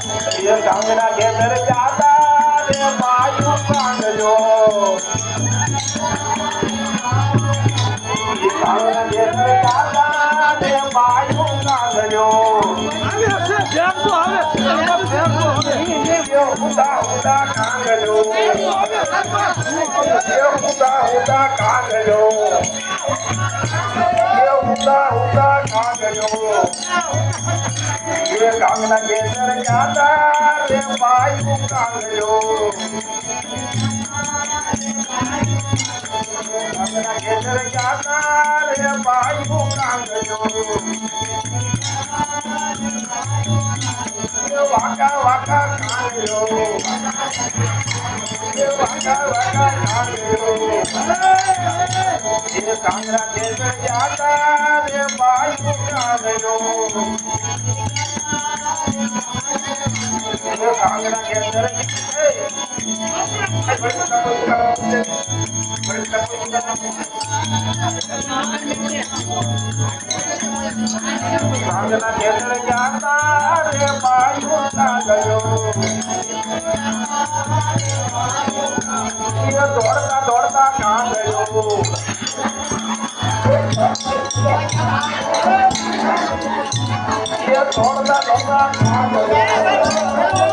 ये कांगना के घर जाता रे मायू कांगलो ये कांगना के घर जाता रे मायू कांगलो આવે હશે ધ્યાન તો આવે ये हुदा हुदा कांगलो ये हुदा कांगलो ये हुदा कांगलो ये कांगना के घर जाता रे मायू कांगलो कांगना के घर जाता रे मायू कांगलो ये वाका वाका कांगलो ये वाका वाका कांगलो ये कांगना के घर जाता रे मायू कांगलो कांगना के अंदर कांगना के अंदर जाता रे मायू कांगलो ये दौड़ता दौड़ता कांगलो ये दौड़ता दौड़ता कांगलो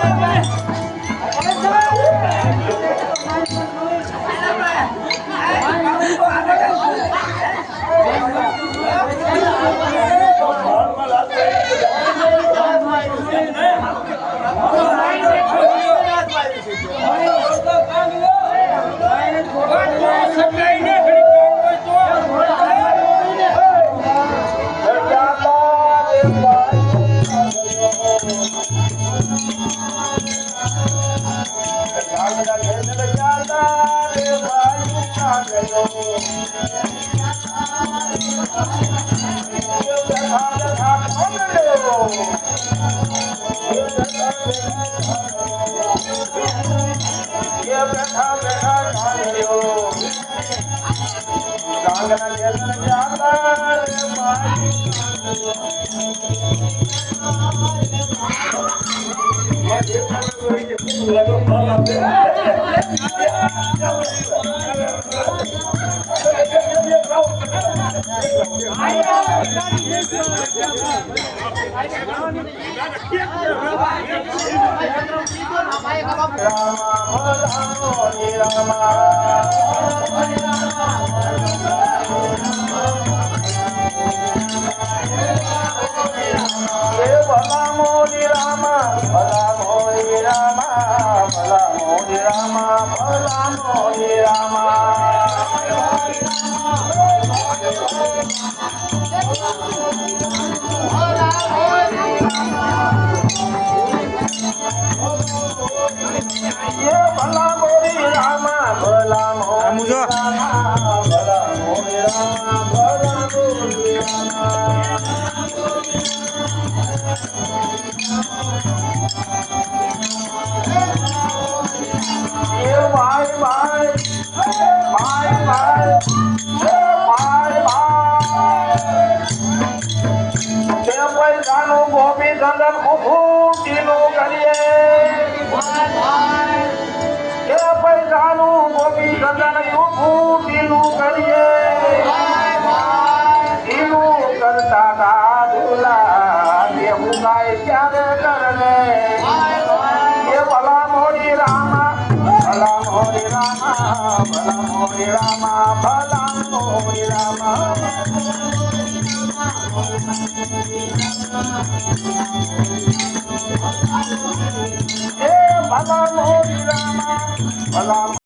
कांगना के अंदर जाता रे मायू भला मोरी रामा भला मोरी रामा भला मोरी रामा भला मोरी रामा ये भला मोरी रामा भला मोरी रामा भला मोरी रामा भला मोरी रामा ये भाई भाई भाई भाई भाई भाई पैसानु गोपी चंदन उभूतीनु करिए ये पैसानु गोपी चंदन उभूतीनु करिए ईनु करता था दूल्हा देहू गाय प्यारे करने ये भला मोरी रामा भला मोरी रामा भला मोरी रामा भला मोरी रामा भला मोरी रामा भला